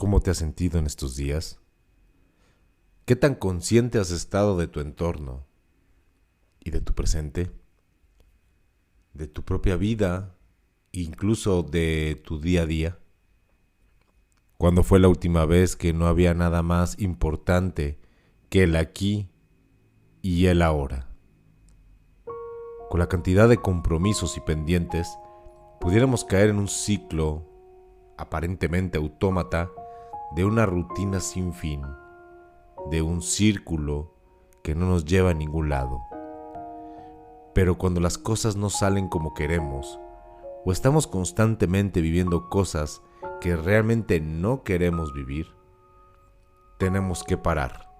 ¿Cómo te has sentido en estos días? ¿Qué tan consciente has estado de tu entorno y de tu presente, de tu propia vida, incluso de tu día a día? ¿Cuándo fue la última vez que no había nada más importante que el aquí y el ahora? Con la cantidad de compromisos y pendientes, pudiéramos caer en un ciclo aparentemente autómata de una rutina sin fin, de un círculo que no nos lleva a ningún lado. Pero cuando las cosas no salen como queremos, o estamos constantemente viviendo cosas que realmente no queremos vivir, tenemos que parar.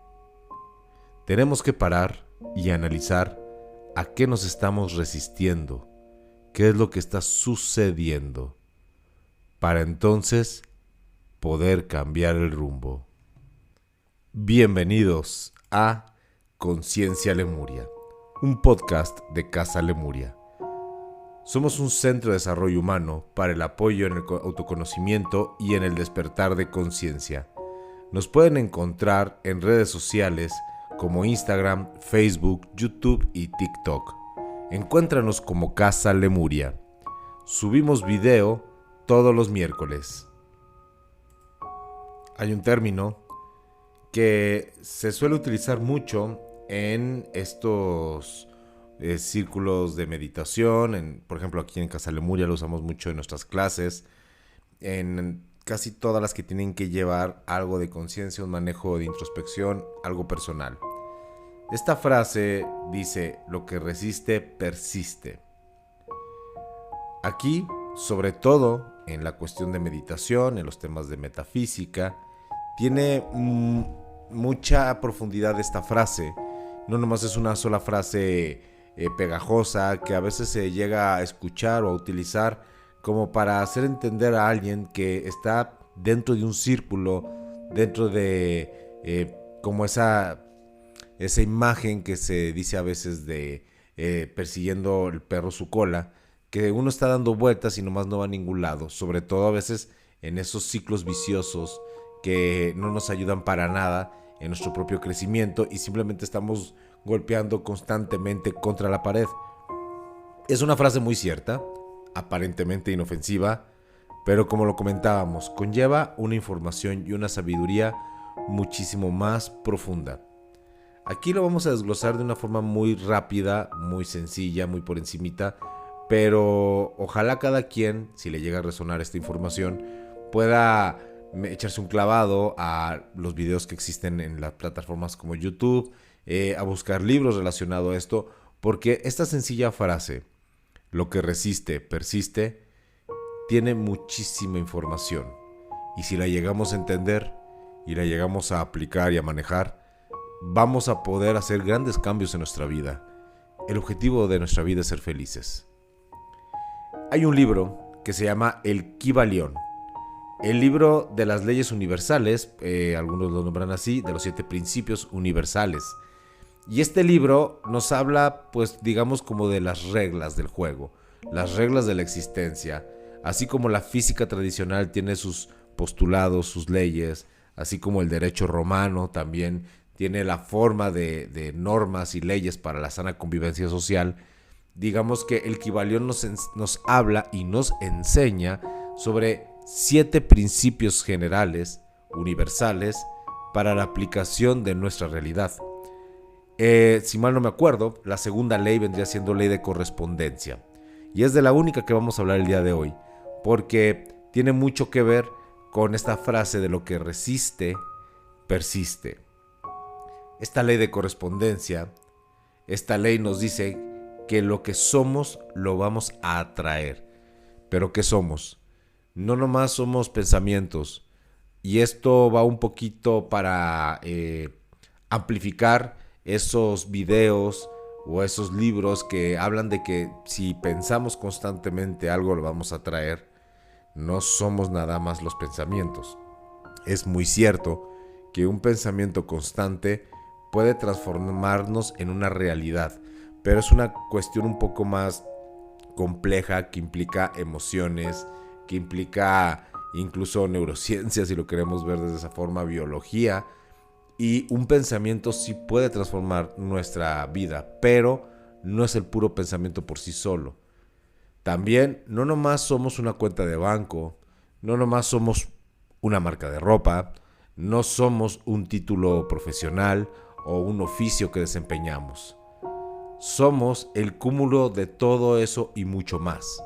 Tenemos que parar y analizar a qué nos estamos resistiendo, qué es lo que está sucediendo, para entonces poder cambiar el rumbo. Bienvenidos a Conciencia Lemuria, un podcast de Casa Lemuria. Somos un centro de desarrollo humano para el apoyo en el autoconocimiento y en el despertar de conciencia. Nos pueden encontrar en redes sociales como Instagram, Facebook, YouTube y TikTok. Encuéntranos como Casa Lemuria. Subimos video todos los miércoles. Hay un término que se suele utilizar mucho en estos círculos de meditación. Por ejemplo, aquí en Casa Lemuria lo usamos mucho en nuestras clases, en casi todas las que tienen que llevar algo de conciencia, un manejo de introspección, algo personal. Esta frase dice: lo que resiste, persiste. Aquí, sobre todo en la cuestión de meditación, en los temas de metafísica, tiene mucha profundidad esta frase. No nomás es una sola frase pegajosa que a veces se llega a escuchar o a utilizar como para hacer entender a alguien que está dentro de un círculo, dentro de como esa imagen que se dice a veces de persiguiendo el perro su cola, que uno está dando vueltas y nomás no va a ningún lado, sobre todo a veces en esos ciclos viciosos que no nos ayudan para nada en nuestro propio crecimiento y simplemente estamos golpeando constantemente contra la pared. Es una frase muy cierta, aparentemente inofensiva, pero como lo comentábamos, conlleva una información y una sabiduría muchísimo más profunda. Aquí lo vamos a desglosar de una forma muy rápida, muy sencilla, muy por encimita, pero ojalá cada quien, si le llega a resonar esta información, pueda echarse un clavado a los videos que existen en las plataformas como YouTube, a buscar libros relacionados a esto, porque esta sencilla frase, lo que resiste, persiste, tiene muchísima información. Y si la llegamos a entender y la llegamos a aplicar y a manejar, vamos a poder hacer grandes cambios en nuestra vida. El objetivo de nuestra vida es ser felices. Hay un libro que se llama El Kybalión, el libro de las leyes universales, algunos lo nombran así, de los 7 principios universales. Y este libro nos habla, pues digamos, como de las reglas del juego, las reglas de la existencia, así como la física tradicional tiene sus postulados, sus leyes, así como el derecho romano también tiene la forma de normas y leyes para la sana convivencia social. Digamos que el Kybalión nos habla y nos enseña sobre 7 principios generales, universales, para la aplicación de nuestra realidad. Si mal no me acuerdo, la segunda ley vendría siendo ley de correspondencia. Y es de la única que vamos a hablar el día de hoy, porque tiene mucho que ver con esta frase de lo que resiste, persiste. Esta ley de correspondencia, esta ley nos dice que lo que somos lo vamos a atraer. ¿Pero qué somos? No nomás somos pensamientos. Y esto va un poquito para amplificar esos videos o esos libros que hablan de que si pensamos constantemente algo lo vamos a atraer. No somos nada más los pensamientos. Es muy cierto que un pensamiento constante puede transformarnos en una realidad, pero es una cuestión un poco más compleja que implica emociones, que implica incluso neurociencia, si lo queremos ver desde esa forma, biología. Y un pensamiento sí puede transformar nuestra vida, pero no es el puro pensamiento por sí solo. También no nomás somos una cuenta de banco, no nomás somos una marca de ropa, no somos un título profesional o un oficio que desempeñamos. Somos el cúmulo de todo eso y mucho más.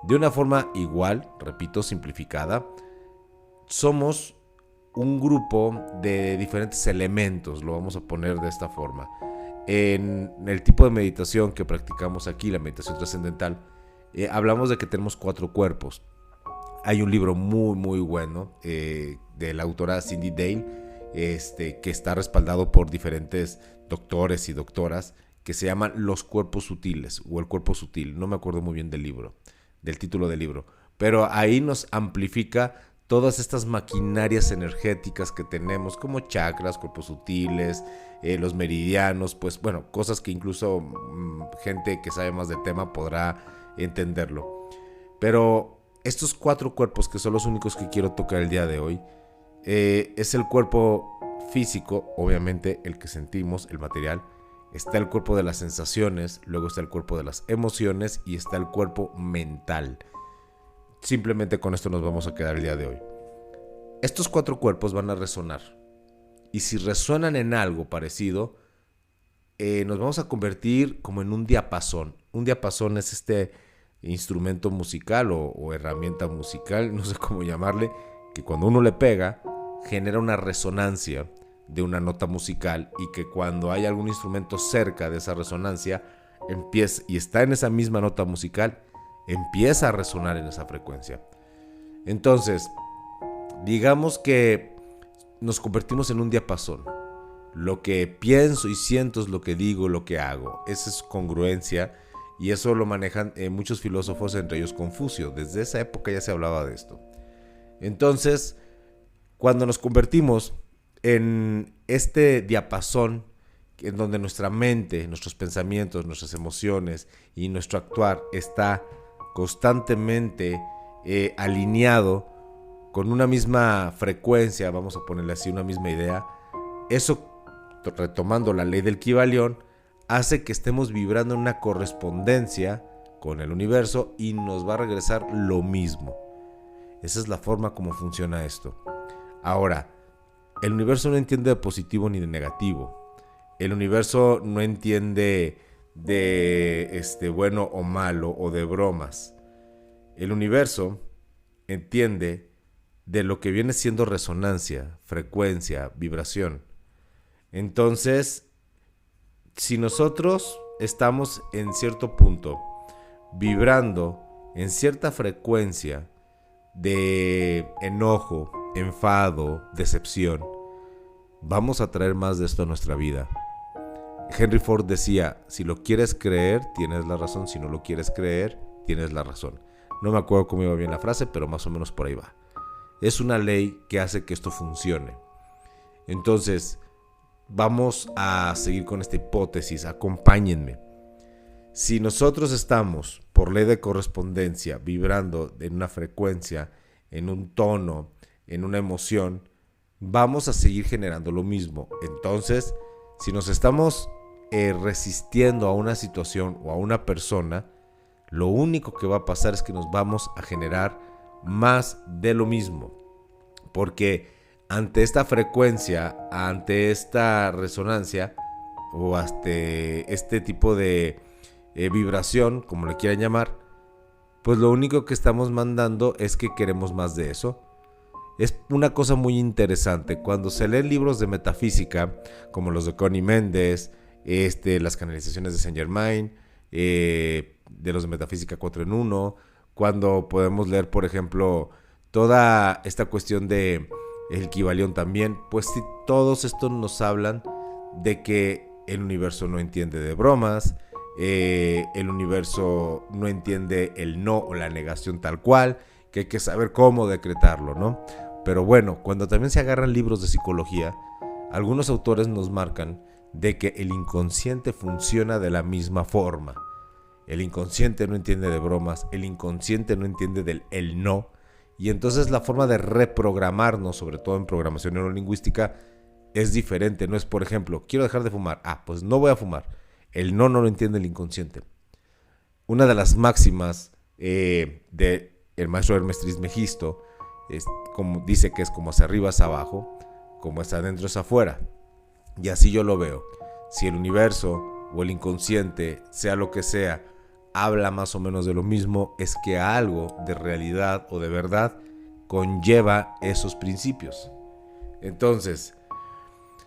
De una forma igual, repito, simplificada, somos un grupo de diferentes elementos, lo vamos a poner de esta forma. En el tipo de meditación que practicamos aquí, la meditación trascendental, hablamos de que tenemos 4 cuerpos. Hay un libro muy bueno de la autora Cindy Dale, que está respaldado por diferentes doctores y doctoras, que se llaman Los Cuerpos Sutiles o El Cuerpo Sutil. No me acuerdo muy bien del título del libro, pero ahí nos amplifica todas estas maquinarias energéticas que tenemos, como chakras, cuerpos sutiles, los meridianos, pues bueno, cosas que incluso gente que sabe más del tema podrá entenderlo. Pero estos 4 cuerpos, que son los únicos que quiero tocar el día de hoy, es el cuerpo físico, obviamente el que sentimos, el material. Está el cuerpo de las sensaciones, luego está el cuerpo de las emociones y está el cuerpo mental. Simplemente con esto nos vamos a quedar el día de hoy. Estos 4 cuerpos van a resonar. Y si resuenan en algo parecido, nos vamos a convertir como en un diapasón. Un diapasón es este instrumento musical o herramienta musical, no sé cómo llamarle, que cuando uno le pega, genera una resonancia de una nota musical, y que cuando hay algún instrumento cerca de esa resonancia empieza, y está en esa misma nota musical, empieza a resonar en esa frecuencia. Entonces, digamos que nos convertimos en un diapasón. Lo que pienso y siento es lo que digo, lo que hago. Esa es congruencia, y eso lo manejan muchos filósofos, entre ellos Confucio. Desde esa época ya se hablaba de esto. Entonces, cuando nos convertimos en este diapasón, en donde nuestra mente, nuestros pensamientos, nuestras emociones y nuestro actuar está constantemente alineado con una misma frecuencia, vamos a ponerle así, una misma idea, eso, retomando la ley del Kybalión, hace que estemos vibrando en una correspondencia con el universo y nos va a regresar lo mismo. Esa es la forma como funciona esto. Ahora, el universo no entiende de positivo ni de negativo. El universo no entiende de bueno o malo o de bromas. El universo entiende de lo que viene siendo resonancia, frecuencia, vibración. Entonces, si nosotros estamos en cierto punto vibrando en cierta frecuencia de enojo, enfado, decepción, vamos a traer más de esto a nuestra vida. Henry Ford decía, si lo quieres creer, tienes la razón. Si no lo quieres creer, tienes la razón. No me acuerdo cómo iba bien la frase, pero más o menos por ahí va. Es una ley que hace que esto funcione. Entonces, vamos a seguir con esta hipótesis. Acompáñenme. Si nosotros estamos, por ley de correspondencia, vibrando en una frecuencia, en un tono, en una emoción, vamos a seguir generando lo mismo. Entonces, si nos estamos resistiendo a una situación o a una persona, lo único que va a pasar es que nos vamos a generar más de lo mismo. Porque ante esta frecuencia, ante esta resonancia, o hasta este tipo de vibración, como le quieran llamar, pues lo único que estamos mandando es que queremos más de eso. Es una cosa muy interesante. Cuando se leen libros de metafísica, como los de Connie Méndez, las canalizaciones de Saint Germain, de los de Metafísica 4 en 1, cuando podemos leer, por ejemplo, toda esta cuestión de el Kybalión también, pues sí, todos estos nos hablan de que el universo no entiende de bromas, el universo no entiende el no o la negación tal cual, que hay que saber cómo decretarlo, ¿no? Pero bueno, cuando también se agarran libros de psicología, algunos autores nos marcan de que el inconsciente funciona de la misma forma. El inconsciente no entiende de bromas, el inconsciente no entiende del el no, Y entonces la forma de reprogramarnos, sobre todo en programación neurolingüística, es diferente. No es, por ejemplo, quiero dejar de fumar. Pues no voy a fumar. El no lo entiende el inconsciente. Una de las máximas de el maestro Hermes Trismegisto es como dice que es como hacia arriba es abajo, como es adentro es afuera. Y así yo lo veo. Si el universo o el inconsciente, sea lo que sea, habla más o menos de lo mismo, es que algo de realidad o de verdad conlleva esos principios. Entonces,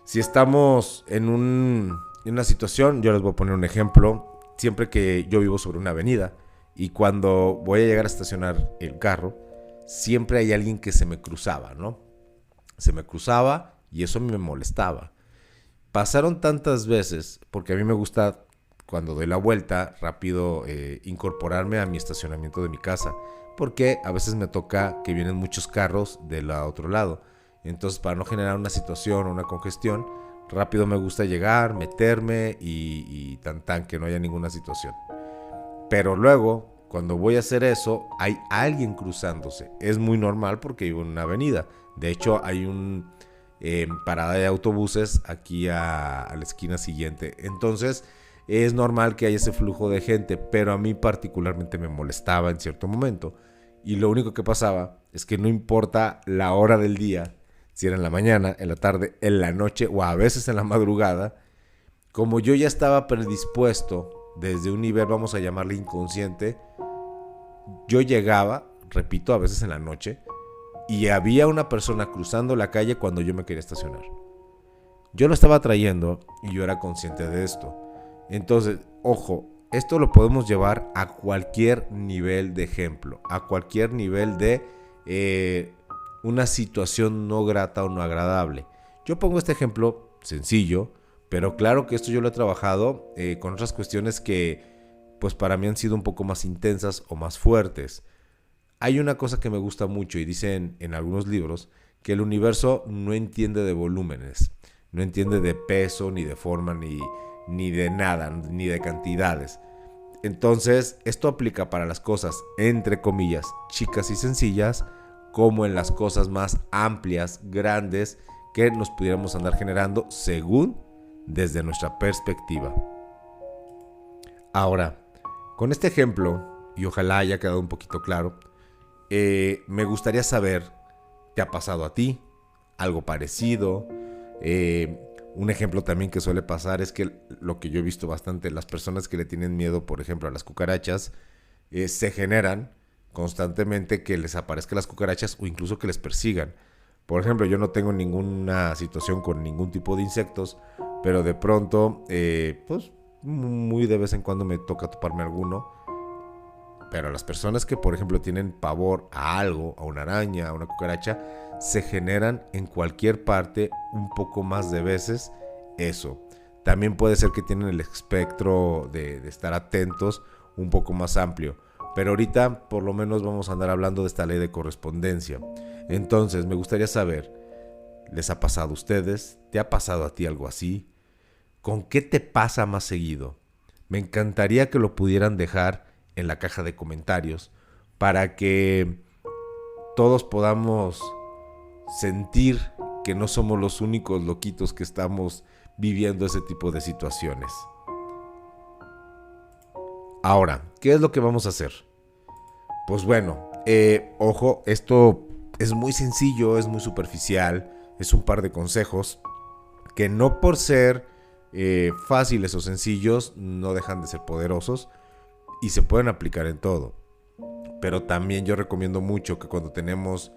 si estamos en una situación, yo les voy a poner un ejemplo. Siempre que yo vivo sobre una avenida y cuando voy a llegar a estacionar el carro, siempre hay alguien que se me cruzaba, ¿no? Se me cruzaba y eso me molestaba. Pasaron tantas veces, porque a mí me gusta, cuando doy la vuelta, rápido incorporarme a mi estacionamiento de mi casa, porque a veces me toca que vienen muchos carros del otro lado. Entonces, para no generar una situación o una congestión, rápido me gusta llegar, meterme y tan que no haya ninguna situación. Pero luego, cuando voy a hacer eso, hay alguien cruzándose. Es muy normal porque vivo en una avenida. De hecho, hay un parada de autobuses aquí a la esquina siguiente. Entonces, es normal que haya ese flujo de gente, pero a mí particularmente me molestaba en cierto momento. Y lo único que pasaba es que no importa la hora del día, si era en la mañana, en la tarde, en la noche o a veces en la madrugada, como yo ya estaba predispuesto desde un nivel, vamos a llamarle inconsciente, yo llegaba, repito, a veces en la noche, y había una persona cruzando la calle cuando yo me quería estacionar. Yo lo estaba trayendo y yo era consciente de esto. Entonces, ojo, esto lo podemos llevar a cualquier nivel de ejemplo, a cualquier nivel de una situación no grata o no agradable. Yo pongo este ejemplo sencillo, pero claro que esto yo lo he trabajado con otras cuestiones que pues para mí han sido un poco más intensas o más fuertes. Hay una cosa que me gusta mucho y dicen en algunos libros que el universo no entiende de volúmenes, no entiende de peso, ni de forma, ni de nada, ni de cantidades. Entonces, esto aplica para las cosas, entre comillas, chicas y sencillas, como en las cosas más amplias, grandes, que nos pudiéramos andar generando según desde nuestra perspectiva. Ahora, con este ejemplo, y ojalá haya quedado un poquito claro, me gustaría saber, ¿te ha pasado a ti algo parecido? Un ejemplo también que suele pasar es que lo que yo he visto bastante, las personas que le tienen miedo, por ejemplo, a las cucarachas, se generan constantemente que les aparezcan las cucarachas o incluso que les persigan. Por ejemplo, yo no tengo ninguna situación con ningún tipo de insectos, pero de pronto, pues muy de vez en cuando me toca toparme alguno. Pero las personas que, por ejemplo, tienen pavor a algo, a una araña, a una cucaracha, se generan en cualquier parte un poco más de veces eso. También puede ser que tienen el espectro de estar atentos un poco más amplio. Pero ahorita por lo menos vamos a andar hablando de esta ley de correspondencia. Entonces me gustaría saber, ¿les ha pasado a ustedes? ¿Te ha pasado a ti algo así? ¿Con qué te pasa más seguido? Me encantaría que lo pudieran dejar en la caja de comentarios para que todos podamos sentir que no somos los únicos loquitos que estamos viviendo ese tipo de situaciones. Ahora, ¿qué es lo que vamos a hacer? Pues bueno, ojo, esto es muy sencillo, es muy superficial, es un par de consejos que no por ser fáciles o sencillos no dejan de ser poderosos y se pueden aplicar en todo. Pero también yo recomiendo mucho que cuando tenemos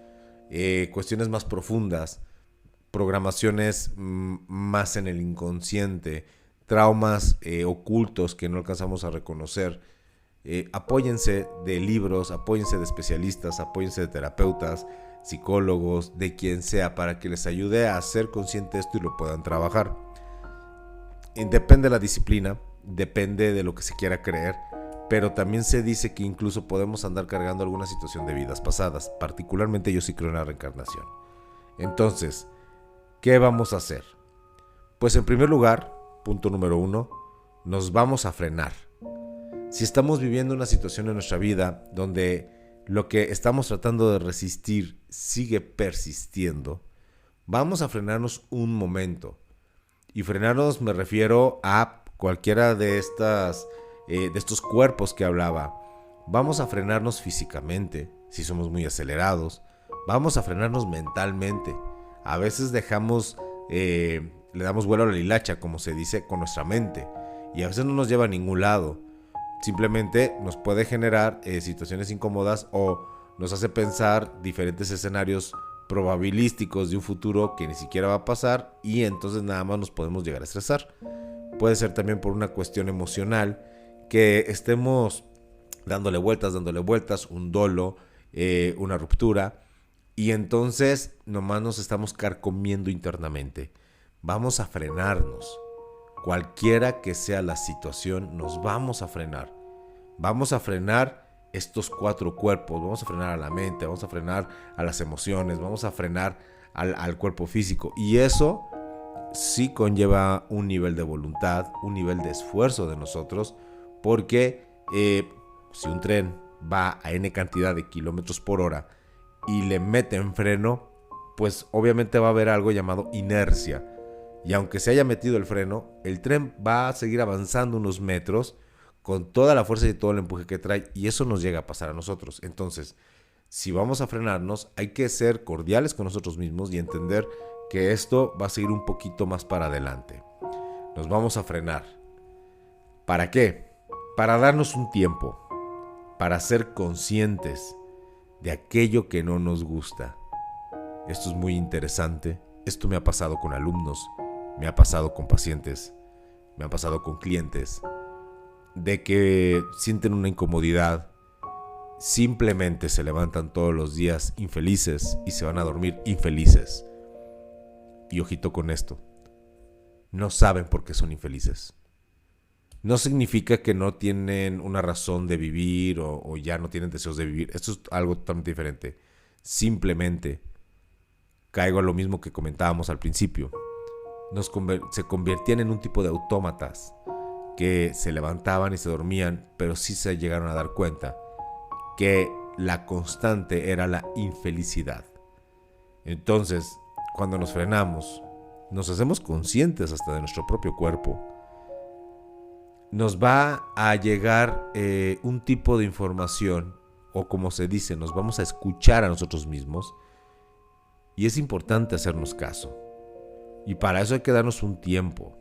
cuestiones más profundas, programaciones más en el inconsciente, traumas ocultos que no alcanzamos a reconocer, apóyense de libros, apóyense de especialistas, apóyense de terapeutas, psicólogos, de quien sea, para que les ayude a ser consciente de esto y lo puedan trabajar. Depende de la disciplina, depende de lo que se quiera creer, pero también se dice que incluso podemos andar cargando alguna situación de vidas pasadas. Particularmente yo sí creo en la reencarnación. Entonces, ¿qué vamos a hacer? Pues en primer lugar, punto número 1, nos vamos a frenar. Si estamos viviendo una situación en nuestra vida donde lo que estamos tratando de resistir sigue persistiendo, vamos a frenarnos un momento. Y frenarnos me refiero a cualquiera de estos cuerpos que hablaba. Vamos a frenarnos físicamente, si somos muy acelerados. Vamos a frenarnos mentalmente. A veces le damos vuelo a la hilacha, como se dice, con nuestra mente. Y a veces no nos lleva a ningún lado. Simplemente nos puede generar situaciones incómodas o nos hace pensar diferentes escenarios probabilísticos de un futuro que ni siquiera va a pasar, y entonces nada más nos podemos llegar a estresar. Puede ser también por una cuestión emocional, que estemos dándole vueltas, un dolo, una ruptura, y entonces nomás nos estamos carcomiendo internamente. Vamos a frenarnos. Cualquiera que sea la situación, nos vamos a frenar. Vamos a frenar estos 4 cuerpos. Vamos a frenar a la mente, vamos a frenar a las emociones, vamos a frenar al cuerpo físico. Y eso sí conlleva un nivel de voluntad, un nivel de esfuerzo de nosotros, porque si un tren va a N cantidad de kilómetros por hora y le meten freno, pues obviamente va a haber algo llamado inercia. Y aunque se haya metido el freno, el tren va a seguir avanzando unos metros con toda la fuerza y todo el empuje que trae, y eso nos llega a pasar a nosotros. Entonces, si vamos a frenarnos, hay que ser cordiales con nosotros mismos y entender que esto va a seguir un poquito más para adelante. Nos vamos a frenar. ¿Para qué? Para darnos un tiempo, para ser conscientes de aquello que no nos gusta. Esto es muy interesante. Esto me ha pasado con alumnos, me ha pasado con pacientes, me ha pasado con clientes, de que sienten una incomodidad, simplemente se levantan todos los días infelices y se van a dormir infelices. Y ojito con esto, no saben por qué son infelices. No significa que no tienen una razón de vivir o ya no tienen deseos de vivir. Esto es algo totalmente diferente. Simplemente caigo a lo mismo que comentábamos al principio. Se convertían en un tipo de autómatas que se levantaban y se dormían, pero sí se llegaron a dar cuenta que la constante era la infelicidad. Entonces, cuando nos frenamos, nos hacemos conscientes hasta de nuestro propio cuerpo. Nos va a llegar un tipo de información, o como se dice, nos vamos a escuchar a nosotros mismos, y es importante hacernos caso. Y para eso hay que darnos un tiempo,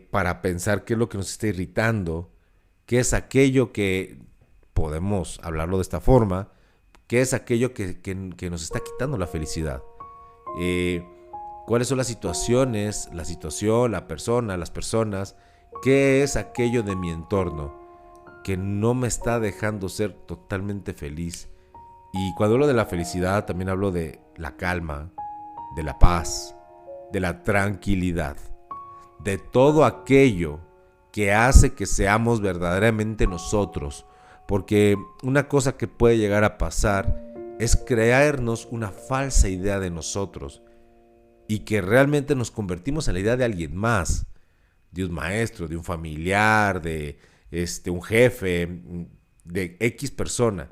para pensar qué es lo que nos está irritando, qué es aquello que podemos hablarlo de esta forma, qué es aquello que nos está quitando la felicidad. ¿Cuáles son las situaciones, la situación, la persona, las personas? ¿Qué es aquello de mi entorno que no me está dejando ser totalmente feliz? Y cuando hablo de la felicidad, también hablo de la calma, de la paz, de la tranquilidad, de todo aquello que hace que seamos verdaderamente nosotros. Porque una cosa que puede llegar a pasar es crearnos una falsa idea de nosotros y que realmente nos convertimos en la idea de alguien más, de un maestro, de un familiar, de un jefe, de X persona.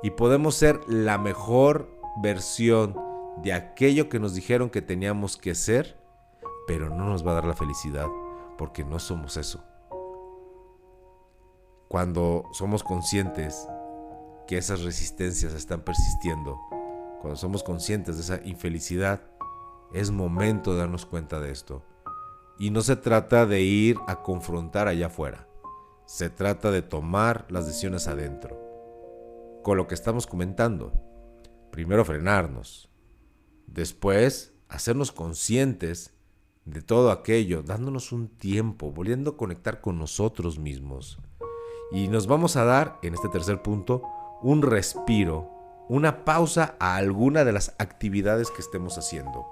Y podemos ser la mejor versión de aquello que nos dijeron que teníamos que ser, pero no nos va a dar la felicidad, porque no somos eso. Cuando somos conscientes que esas resistencias están persistiendo, cuando somos conscientes de esa infelicidad, es momento de darnos cuenta de esto. Y no se trata de ir a confrontar allá afuera, se trata de tomar las decisiones adentro. Con lo que estamos comentando, primero frenarnos, después hacernos conscientes de todo aquello, dándonos un tiempo, volviendo a conectar con nosotros mismos. Y nos vamos a dar, en este tercer punto, un respiro, una pausa a alguna de las actividades que estemos haciendo.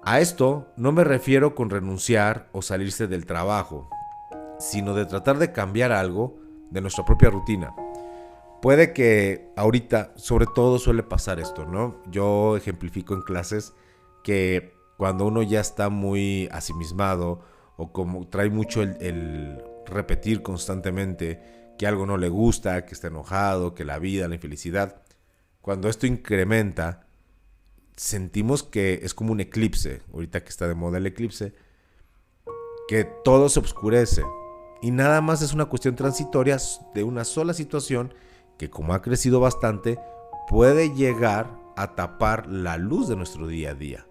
A esto no me refiero con renunciar o salirse del trabajo, sino de tratar de cambiar algo de nuestra propia rutina. Puede que ahorita, sobre todo suele pasar esto, ¿no? Yo ejemplifico en clases que cuando uno ya está muy asimismado o como trae mucho el repetir constantemente que algo no le gusta, que está enojado, que la vida, la infelicidad. Cuando esto incrementa, sentimos que es como un eclipse, ahorita que está de moda el eclipse, que todo se oscurece y nada más es una cuestión transitoria de una sola situación que, como ha crecido bastante, puede llegar a tapar la luz de nuestro día a día.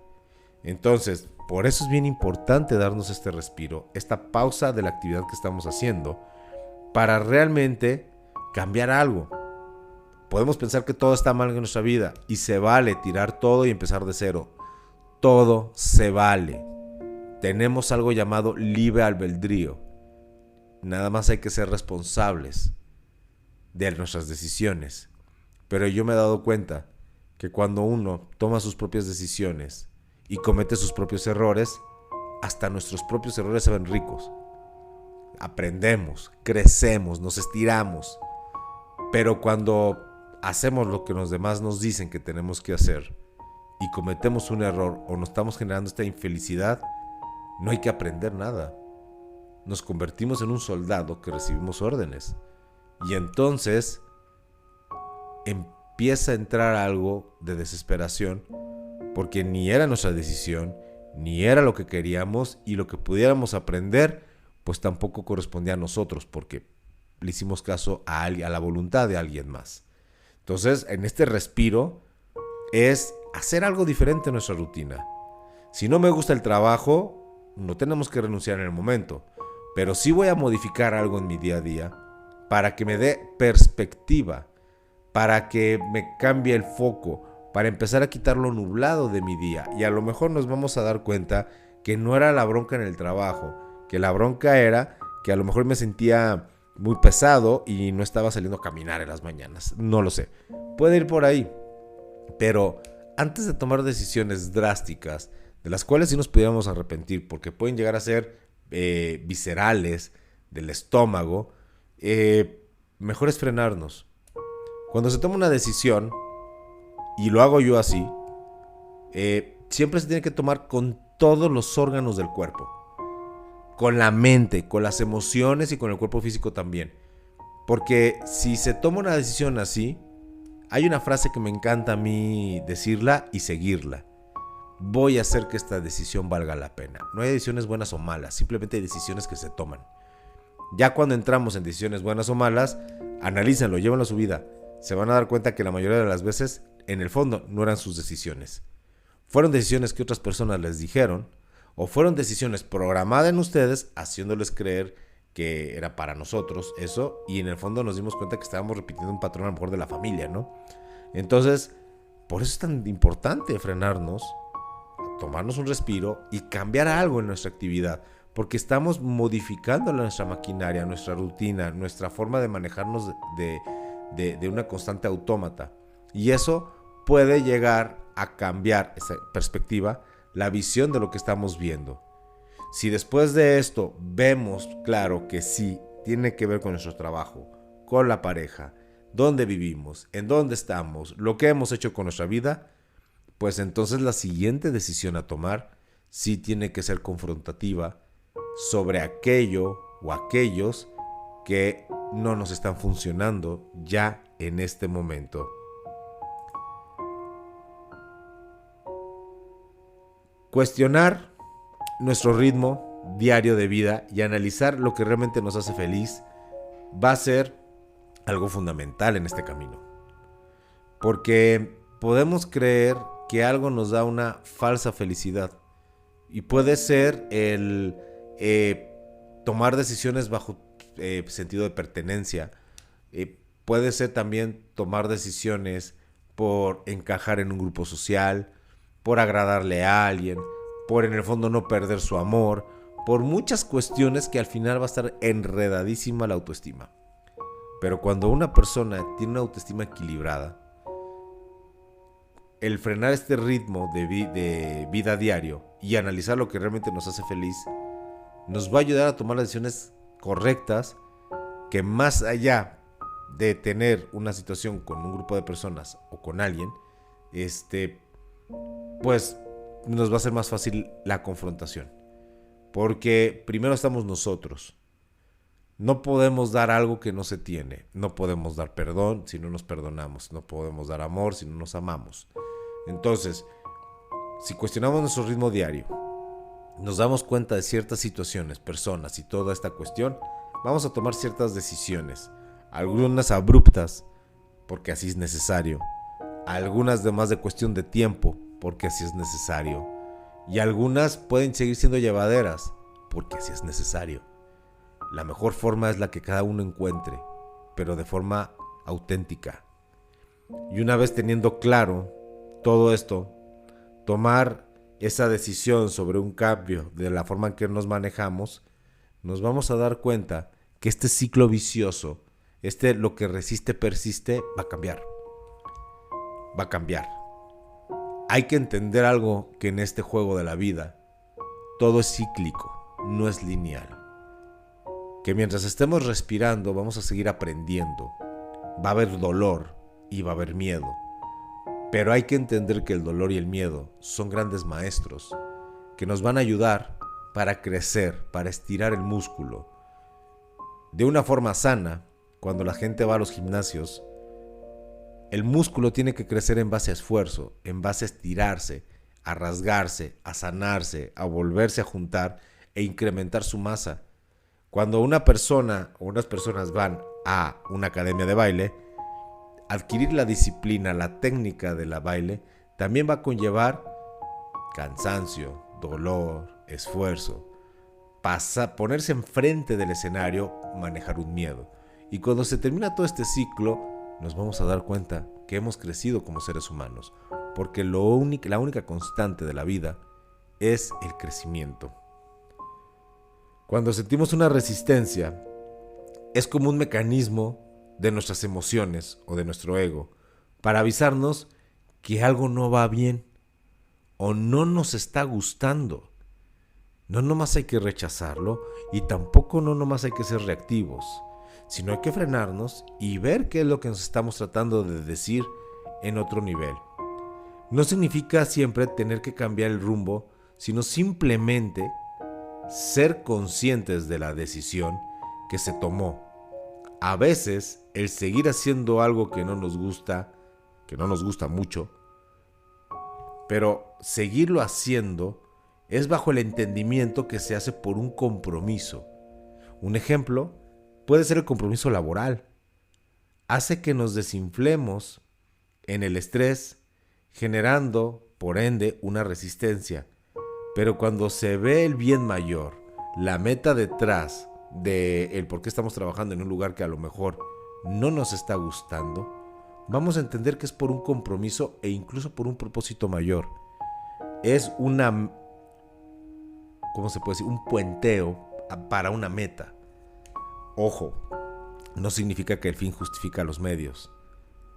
Entonces, por eso es bien importante darnos este respiro, esta pausa de la actividad que estamos haciendo, para realmente cambiar algo. Podemos pensar que todo está mal en nuestra vida y se vale tirar todo y empezar de cero. Todo se vale. Tenemos algo llamado libre albedrío. Nada más hay que ser responsables de nuestras decisiones. Pero yo me he dado cuenta que cuando uno toma sus propias decisiones y comete sus propios errores, hasta nuestros propios errores se ven ricos. Aprendemos, crecemos, nos estiramos. Pero cuando hacemos lo que los demás nos dicen que tenemos que hacer y cometemos un error o nos estamos generando esta infelicidad, no hay que aprender nada. Nos convertimos en un soldado que recibimos órdenes. Y entonces empieza a entrar algo de desesperación, porque ni era nuestra decisión, ni era lo que queríamos, y lo que pudiéramos aprender, pues tampoco correspondía a nosotros, porque le hicimos caso a la voluntad de alguien más. Entonces, en este respiro es hacer algo diferente en nuestra rutina. Si no me gusta el trabajo, no tenemos que renunciar en el momento, pero sí voy a modificar algo en mi día a día para que me dé perspectiva, para que me cambie el foco, para empezar a quitar lo nublado de mi día. Y a lo mejor nos vamos a dar cuenta que no era la bronca en el trabajo, que la bronca era que a lo mejor me sentía muy pesado y no estaba saliendo a caminar en las mañanas. No lo sé. Puede ir por ahí. Pero antes de tomar decisiones drásticas, de las cuales sí nos pudiéramos arrepentir, porque pueden llegar a ser viscerales, del estómago, mejor es frenarnos. Cuando se toma una decisión, y lo hago yo así, siempre se tiene que tomar con todos los órganos del cuerpo. Con la mente, con las emociones y con el cuerpo físico también. Porque si se toma una decisión así, hay una frase que me encanta a mí decirla y seguirla. Voy a hacer que esta decisión valga la pena. No hay decisiones buenas o malas, simplemente hay decisiones que se toman. Ya cuando entramos en decisiones buenas o malas, analícenlo, llévenlo a su vida. Se van a dar cuenta que la mayoría de las veces, en el fondo, no eran sus decisiones. Fueron decisiones que otras personas les dijeron, o fueron decisiones programadas en ustedes, haciéndoles creer que era para nosotros eso, y en el fondo nos dimos cuenta que estábamos repitiendo un patrón a lo mejor de la familia, ¿no? Entonces, por eso es tan importante frenarnos, tomarnos un respiro y cambiar algo en nuestra actividad, porque estamos modificando nuestra maquinaria, nuestra rutina, nuestra forma de manejarnos de una constante autómata. Y eso puede llegar a cambiar esa perspectiva, la visión de lo que estamos viendo. Si después de esto vemos claro que sí, tiene que ver con nuestro trabajo, con la pareja, dónde vivimos, en dónde estamos, lo que hemos hecho con nuestra vida, pues entonces la siguiente decisión a tomar sí tiene que ser confrontativa sobre aquello o aquellos que no nos están funcionando ya en este momento. Cuestionar nuestro ritmo diario de vida y analizar lo que realmente nos hace feliz va a ser algo fundamental en este camino. Porque podemos creer que algo nos da una falsa felicidad. Y puede ser el tomar decisiones bajo sentido de pertenencia. Puede ser también tomar decisiones por encajar en un grupo social, por agradarle a alguien, por en el fondo no perder su amor, por muchas cuestiones que al final va a estar enredadísima la autoestima. Pero cuando una persona tiene una autoestima equilibrada, el frenar este ritmo de vida diario y analizar lo que realmente nos hace feliz, nos va a ayudar a tomar las decisiones correctas que, más allá de tener una situación con un grupo de personas o con alguien, pues nos va a ser más fácil la confrontación. Porque primero estamos nosotros. No podemos dar algo que no se tiene. No podemos dar perdón si no nos perdonamos. No podemos dar amor si no nos amamos. Entonces, si cuestionamos nuestro ritmo diario, nos damos cuenta de ciertas situaciones, personas y toda esta cuestión, vamos a tomar ciertas decisiones. Algunas abruptas, porque así es necesario. Algunas de más de cuestión de tiempo, porque así es necesario. Y algunas pueden seguir siendo llevaderas, porque así es necesario. La mejor forma es la que cada uno encuentre, pero de forma auténtica. Y una vez teniendo claro todo esto, tomar esa decisión sobre un cambio de la forma en que nos manejamos, nos vamos a dar cuenta que este ciclo vicioso, lo que resiste persiste, va a cambiar. Va a cambiar. Hay que entender algo que en este juego de la vida, todo es cíclico, no es lineal. Que mientras estemos respirando vamos a seguir aprendiendo. Va a haber dolor y va a haber miedo. Pero hay que entender que el dolor y el miedo son grandes maestros que nos van a ayudar para crecer, para estirar el músculo. De una forma sana, cuando la gente va a los gimnasios, el músculo tiene que crecer en base a esfuerzo, en base a estirarse, a rasgarse, a sanarse, a volverse a juntar e incrementar su masa. Cuando una persona o unas personas van a una academia de baile, adquirir la disciplina, la técnica de la baile, también va a conllevar cansancio, dolor, esfuerzo. Ponerse enfrente del escenario, manejar un miedo. Y cuando se termina todo este ciclo, nos vamos a dar cuenta que hemos crecido como seres humanos, porque la única constante de la vida es el crecimiento. Cuando sentimos una resistencia, es como un mecanismo de nuestras emociones o de nuestro ego para avisarnos que algo no va bien o no nos está gustando. No nomás hay que rechazarlo y tampoco no nomás hay que ser reactivos, sino hay que frenarnos y ver qué es lo que nos estamos tratando de decir en otro nivel. No significa siempre tener que cambiar el rumbo, sino simplemente ser conscientes de la decisión que se tomó. A veces, el seguir haciendo algo que no nos gusta mucho, pero seguirlo haciendo es bajo el entendimiento que se hace por un compromiso. Un ejemplo puede ser el compromiso laboral. Hace que nos desinflemos en el estrés, generando, por ende, una resistencia. Pero cuando se ve el bien mayor, la meta detrás de el por qué estamos trabajando en un lugar que a lo mejor no nos está gustando, vamos a entender que es por un compromiso e incluso por un propósito mayor. Es ¿cómo se puede decir? Un puenteo para una meta. Ojo, no significa que el fin justifica los medios.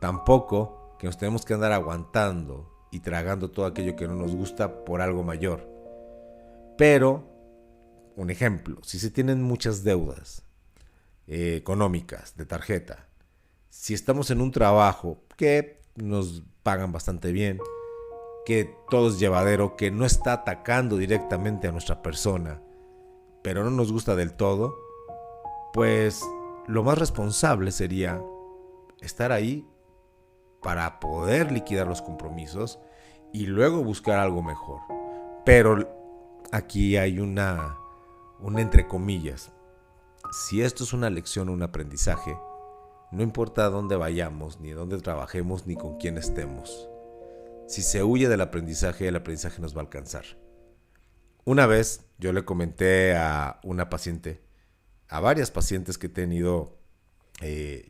Tampoco que nos tenemos que andar aguantando y tragando todo aquello que no nos gusta por algo mayor. Pero, un ejemplo, si se tienen muchas deudas económicas de tarjeta, si estamos en un trabajo que nos pagan bastante bien, que todo es llevadero, que no está atacando directamente a nuestra persona, pero no nos gusta del todo, pues lo más responsable sería estar ahí para poder liquidar los compromisos y luego buscar algo mejor. Pero aquí hay una entre comillas. Si esto es una lección o un aprendizaje, no importa a dónde vayamos, ni dónde trabajemos, ni con quién estemos. Si se huye del aprendizaje, el aprendizaje nos va a alcanzar. Una vez yo le comenté a una paciente, a varias pacientes que he tenido,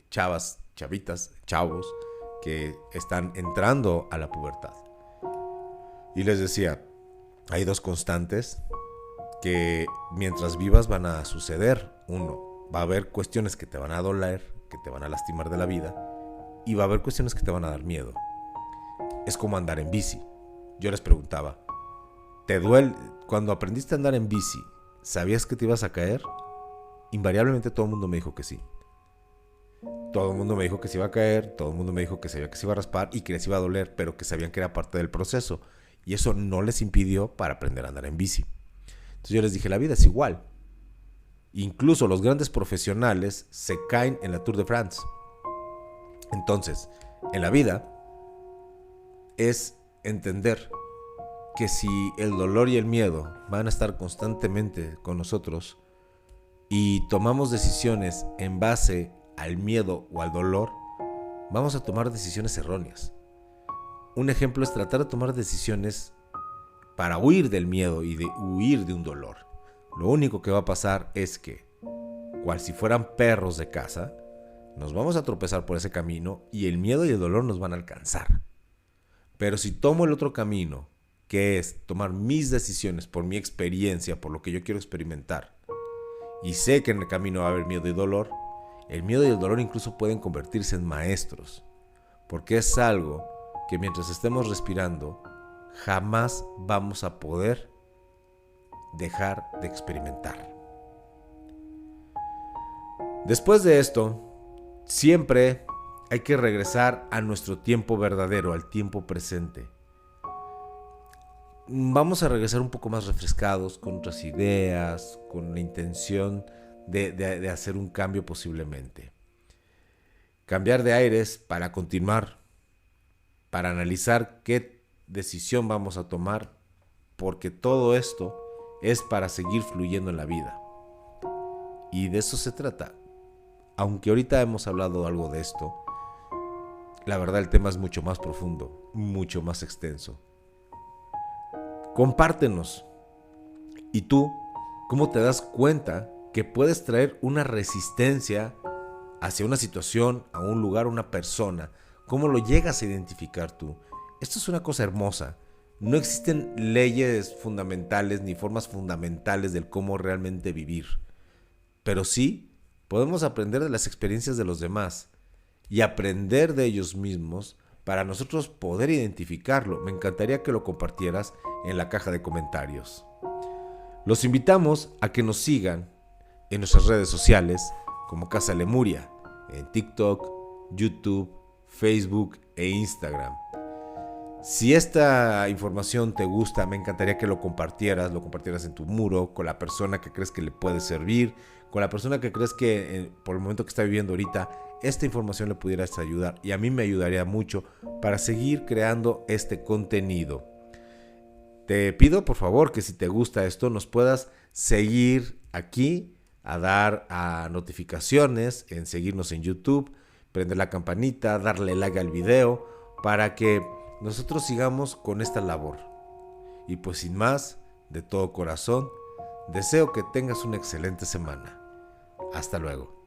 chavitas, chavos, que están entrando a la pubertad. Y les decía, hay dos constantes que mientras vivas van a suceder. Uno, va a haber cuestiones que te van a doler, que te van a lastimar de la vida, y va a haber cuestiones que te van a dar miedo. Es como andar en bici. Yo les preguntaba, ¿te duele? Cuando aprendiste a andar en bici, ¿sabías que te ibas a caer? Invariablemente todo el mundo me dijo que sí. Todo el mundo me dijo que se iba a caer, todo el mundo me dijo que sabía que se iba a raspar y que les iba a doler, pero que sabían que era parte del proceso. Y eso no les impidió para aprender a andar en bici. Entonces yo les dije, la vida es igual. Incluso los grandes profesionales se caen en la Tour de France. Entonces, en la vida es entender que si el dolor y el miedo van a estar constantemente con nosotros y tomamos decisiones en base al miedo o al dolor, vamos a tomar decisiones erróneas. Un ejemplo es tratar de tomar decisiones para huir del miedo y de huir de un dolor. Lo único que va a pasar es que, cual si fueran perros de caza, nos vamos a tropezar por ese camino y el miedo y el dolor nos van a alcanzar. Pero si tomo el otro camino, que es tomar mis decisiones por mi experiencia, por lo que yo quiero experimentar, y sé que en el camino va a haber miedo y dolor, el miedo y el dolor incluso pueden convertirse en maestros, porque es algo que mientras estemos respirando, jamás vamos a poder dejar de experimentar. Después de esto, siempre hay que regresar a nuestro tiempo verdadero, al tiempo presente. Vamos a regresar un poco más refrescados, con otras ideas, con la intención de hacer un cambio posiblemente. Cambiar de aires para continuar, para analizar qué decisión vamos a tomar, porque todo esto es para seguir fluyendo en la vida. Y de eso se trata. Aunque ahorita hemos hablado algo de esto, la verdad el tema es mucho más profundo, mucho más extenso. Compártenos. ¿Y tú cómo te das cuenta que puedes traer una resistencia hacia una situación, a un lugar, a una persona? ¿Cómo lo llegas a identificar tú? Esto es una cosa hermosa. No existen leyes fundamentales ni formas fundamentales del cómo realmente vivir. Pero sí podemos aprender de las experiencias de los demás y aprender de ellos mismos para nosotros poder identificarlo. Me encantaría que lo compartieras en la caja de comentarios. Los invitamos a que nos sigan en nuestras redes sociales como Casa Lemuria, en TikTok, YouTube, Facebook e Instagram. Si esta información te gusta, me encantaría que lo compartieras en tu muro, con la persona que crees que le puede servir, con la persona que crees que por el momento que está viviendo ahorita, esta información le pudiera ayudar. Y a mí me ayudaría mucho para seguir creando este contenido. Te pido por favor que si te gusta esto, nos puedas seguir aquí, a dar a notificaciones, en seguirnos en YouTube, prender la campanita, darle like al video, para que nosotros sigamos con esta labor. Y pues sin más, de todo corazón, deseo que tengas una excelente semana. Hasta luego.